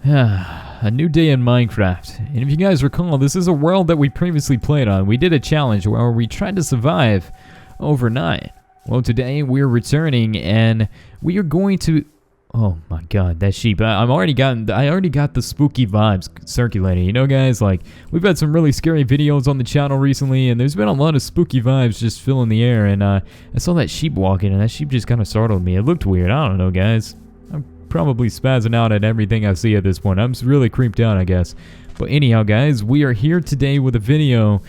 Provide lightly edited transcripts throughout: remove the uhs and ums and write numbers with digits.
A new day in Minecraft. And if you guys recall, this is a world that we previously played on. We did a challenge where we tried to survive overnight. Well, today we're returning and we are going to... Oh my god, that sheep. I already got the spooky vibes circulating. You know, guys, like, we've had some really scary videos on the channel recently, and there's been a lot of spooky vibes just filling the air, and I saw that sheep walking, and that sheep just kind of startled me. It looked weird. I don't know, guys. I'm probably spazzing out at everything I see at this point. I'm really creeped out, I guess. But anyhow, guys, we are here today with a video.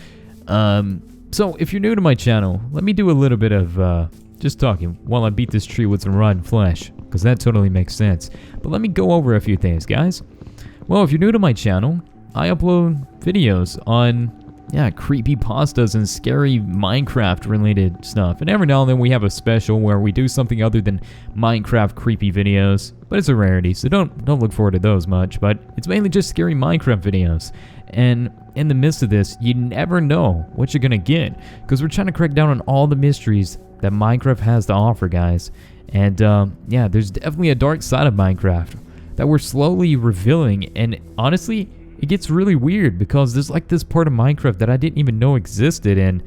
So if you're new to my channel, let me do a little bit of just talking while I beat this tree with some rotten flesh, because that totally makes sense. But let me go over a few things, guys. Well, if you're new to my channel, I upload videos on, creepypastas and scary Minecraft-related stuff. And every now and then we have a special where we do something other than Minecraft creepy videos. But it's a rarity, so don't look forward to those much. But it's mainly just scary Minecraft videos. And in the midst of this, you never know what you're gonna get, because we're trying to crack down on all the mysteries that Minecraft has to offer, guys. And yeah, there's definitely a dark side of Minecraft that we're slowly revealing, and honestly, it gets really weird because there's like this part of Minecraft that I didn't even know existed, and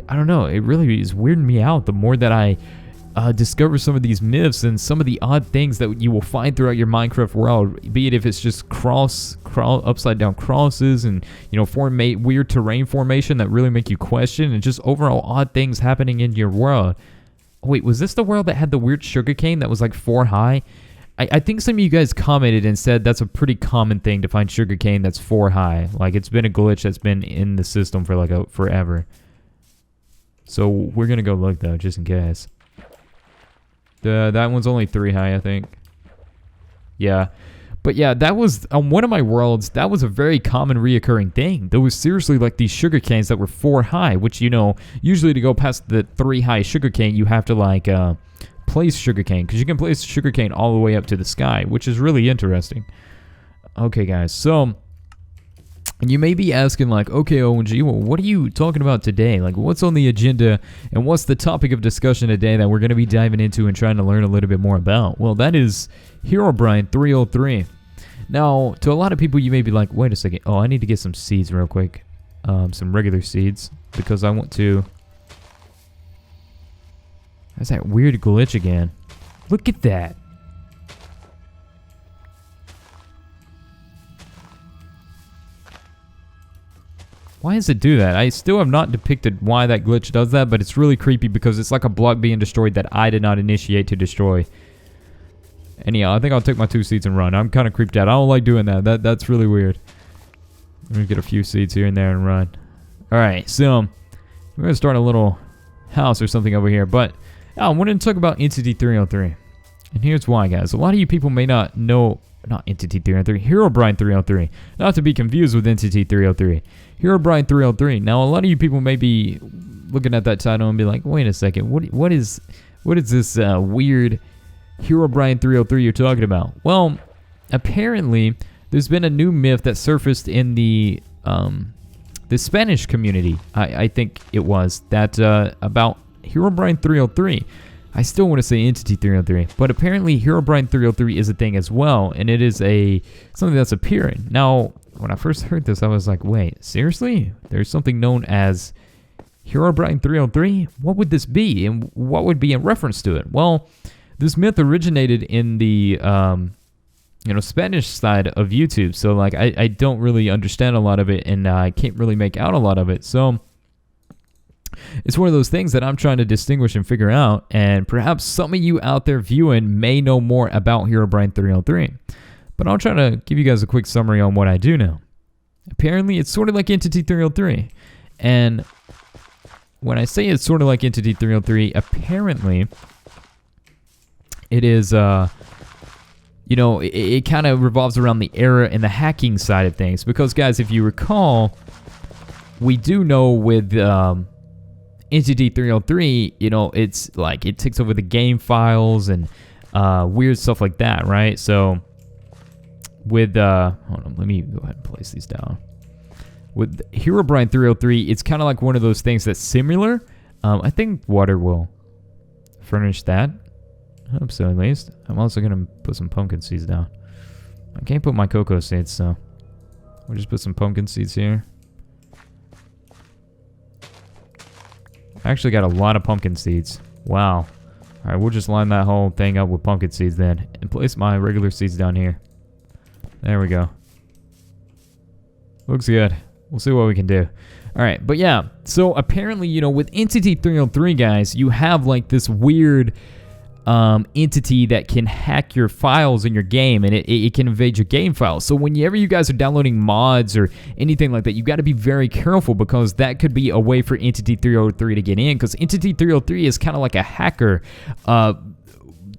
I don't know, it really is weirding me out the more that I discover some of these myths and some of the odd things that you will find throughout your Minecraft world, be it if it's just upside down crosses and, you know, weird terrain formation that really make you question, and just overall odd things happening in your world. Wait, was this the world that had the weird sugarcane that was like 4 high? I think some of you guys commented and said that's a pretty common thing to find sugarcane that's 4 high. Like, it's been a glitch that's been in the system for like forever. So we're gonna go look though, just in case. That one's only 3 high, I think. Yeah. But yeah, that was, on one of my worlds, that was a very common reoccurring thing. There was seriously like these sugar canes that were 4 high, which, you know, usually to go past the 3 high sugar cane, you have to like place sugar cane, because you can place sugar cane all the way up to the sky, which is really interesting. Okay, guys, so... And you may be asking, like, okay, ONG, well, what are you talking about today? Like, what's on the agenda, and what's the topic of discussion today that we're going to be diving into and trying to learn a little bit more about? Well, that is Herobrine 303. Now, to a lot of people, you may be like, wait a second. Oh, I need to get some seeds real quick. Some regular seeds, because I want to... That's that weird glitch again. Look at that. Why does it do that? I still have not depicted why that glitch does that, but it's really creepy because it's like a block being destroyed that I did not initiate to destroy. Anyhow, I think I'll take my 2 seeds and run. I'm kind of creeped out. I don't like doing that. That's really weird. I'm going to get a few seeds here and there and run. Alright, so we're going to start a little house or something over here, but I wanted to talk about Entity 303. And here's why, guys. A lot of you people may not know... Not Entity 303, Herobrine 303. Not to be confused with Entity 303. Herobrine 303. Now, a lot of you people may be looking at that title and be like, wait a second, what is this weird Herobrine 303 you're talking about? Well, apparently, there's been a new myth that surfaced in the Spanish community, I think it was, that about Herobrine 303. I still want to say Entity 303, but apparently Herobrine 303 is a thing as well, and it is something that's appearing. Now, when I first heard this, I was like, wait, seriously? There's something known as Herobrine 303? What would this be, and what would be in reference to it? Well, this myth originated in the Spanish side of YouTube, so like I don't really understand a lot of it, and I can't really make out a lot of it, so... It's one of those things that I'm trying to distinguish and figure out, and perhaps some of you out there viewing may know more about Herobrine 303. But I'll try to give you guys a quick summary on what I do know. Apparently, it's sort of like Entity 303. And when I say it's sort of like Entity 303, apparently it is, it kind of revolves around the era and the hacking side of things. Because, guys, if you recall, we do know with... Entity 303, it's like it takes over the game files and weird stuff like that, right? So with hold on, let me go ahead and place these down. With Herobrine 303, it's kind of like one of those things that's similar. I think water will furnish that. I hope so, at least. I'm also gonna put some pumpkin seeds down. I can't put my cocoa seeds, so we'll just put some pumpkin seeds here. I actually got a lot of pumpkin seeds. Wow. Alright, we'll just line that whole thing up with pumpkin seeds then. And place my regular seeds down here. There we go. Looks good. We'll see what we can do. Alright, but yeah. So apparently, you know, with Entity 303, guys, you have like this weird entity that can hack your files in your game, and it can invade your game files. So whenever you guys are downloading mods or anything like that, you got to be very careful, because that could be a way for Entity 303 to get in, because Entity 303 is kind of like a hacker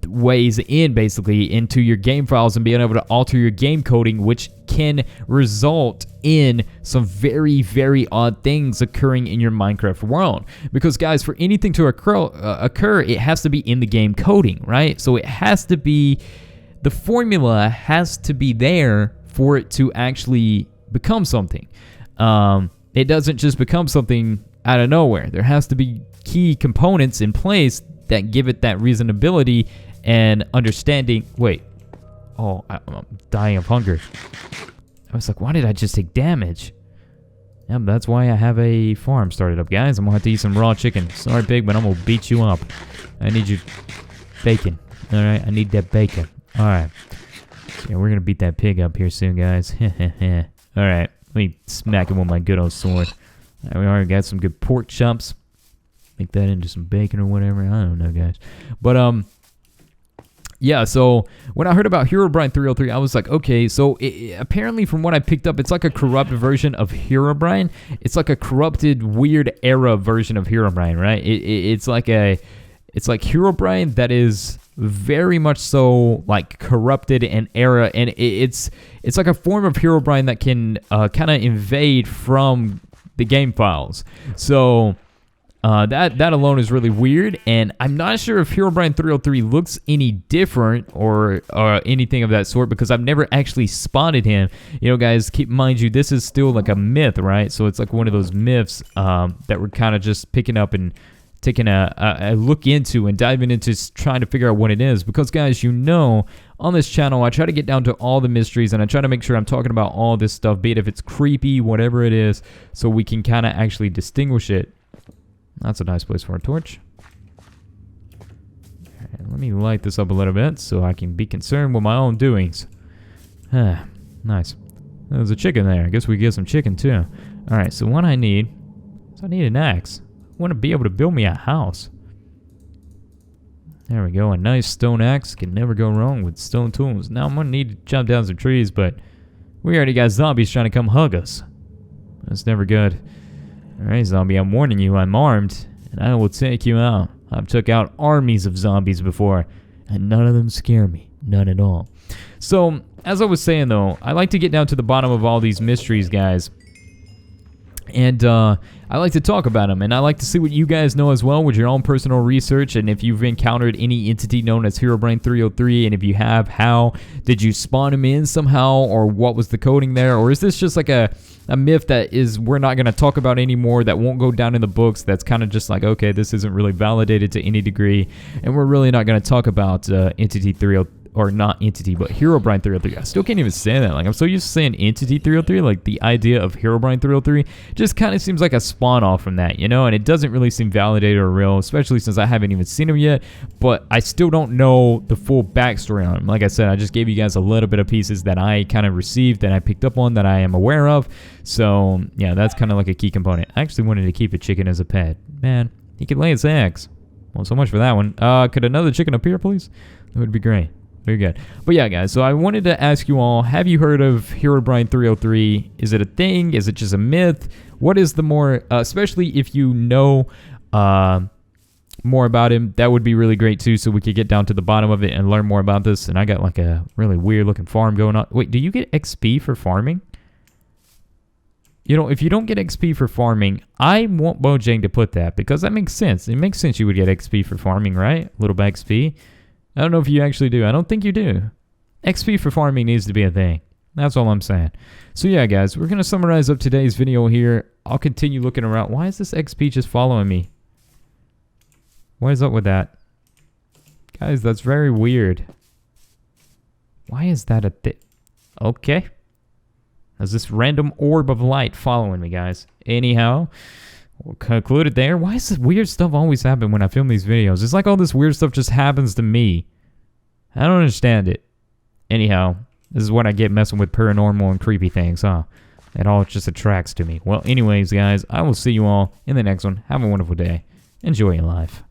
ways in, basically, into your game files and being able to alter your game coding, which can result in some very, very odd things occurring in your Minecraft world. Because, guys, for anything to occur, it has to be in the game coding, right? So it has to be, the formula has to be there for it to actually become something. It doesn't just become something out of nowhere. There has to be key components in place that give it that reasonability and understanding. Wait. Oh, I'm dying of hunger. I was like, why did I just take damage? Yeah, that's why I have a farm started up, guys. I'm going to have to eat some raw chicken. Sorry, pig, but I'm going to beat you up. I need your bacon. All right, I need that bacon. All right. Yeah, we're going to beat that pig up here soon, guys. All right, let me smack him with my good old sword. Right, we already got some good pork chops. Make that into some bacon or whatever. I don't know, guys. But, yeah, so when I heard about Herobrine 303, I was like, okay, so apparently from what I picked up, it's like a corrupted version of Herobrine. It's like a corrupted, weird era version of Herobrine, right? It's like Herobrine that is very much so like corrupted and era, and it's like a form of Herobrine that can kind of invade from the game files. So that alone is really weird, and I'm not sure if Herobrine 303 looks any different or anything of that sort, because I've never actually spotted him. You know, guys, keep in mind, this is still like a myth, right? So it's like one of those myths that we're kind of just picking up and taking a look into and diving into, trying to figure out what it is. Because, guys, you know, on this channel, I try to get down to all the mysteries, and I try to make sure I'm talking about all this stuff, be it if it's creepy, whatever it is, so we can kind of actually distinguish it. That's a nice place for a torch. Right, let me light this up a little bit so I can be concerned with my own doings. Nice. There's a chicken there. I guess we get some chicken too. Alright, so what I need is I need an axe. I want to be able to build me a house. There we go. A nice stone axe. Can never go wrong with stone tools. Now I'm going to need to chop down some trees, but we already got zombies trying to come hug us. That's never good. Alright, zombie, I'm warning you, I'm armed, and I will take you out. I've took out armies of zombies before, and none of them scare me. None at all. So, as I was saying, though, I like to get down to the bottom of all these mysteries, guys. And I like to talk about them, and I like to see what you guys know as well with your own personal research, and if you've encountered any entity known as Herobrine 303, and if you have, how did you spawn him in somehow, or what was the coding there, or is this just like a myth that is we're not going to talk about anymore, that won't go down in the books, that's kind of just like, okay, this isn't really validated to any degree, and we're really not going to talk about Entity 303, or not Entity, but Herobrine 303. I still can't even say that. Like, I'm so used to saying Entity 303, like the idea of Herobrine 303 just kind of seems like a spawn off from that, you know, and it doesn't really seem validated or real, especially since I haven't even seen him yet, but I still don't know the full backstory on him. Like I said, I just gave you guys a little bit of pieces that I kind of received, that I picked up on, that I am aware of, so yeah, that's kind of like a key component. I actually wanted to keep a chicken as a pet. Man, he could lay his eggs. Well, so much for that one. Could another chicken appear, please? That would be great. Very good. But yeah, guys, so I wanted to ask you all, have you heard of Herobrine 303? Is it a thing? Is it just a myth? What is the more, especially if you know more about him, that would be really great too, so we could get down to the bottom of it and learn more about this. And I got like a really weird looking farm going on. Wait, do you get XP for farming? You know, if you don't get XP for farming, I want Bojang to put that, because that makes sense. It makes sense you would get XP for farming, right? A little bit XP. I don't know if you actually do. I don't think you do. XP for farming needs to be a thing. That's all I'm saying. So yeah, guys, we're going to summarize up today's video here. I'll continue looking around. Why is this XP just following me? What is up with that? Guys, that's very weird. Why is that a thing? Okay. There's this random orb of light following me, guys. Anyhow, we'll conclude it there. Why does this weird stuff always happen when I film these videos? It's like all this weird stuff just happens to me. I don't understand it. Anyhow, this is what I get messing with paranormal and creepy things, huh? It all just attracts to me. Well, anyways, guys, I will see you all in the next one. Have a wonderful day. Enjoy your life.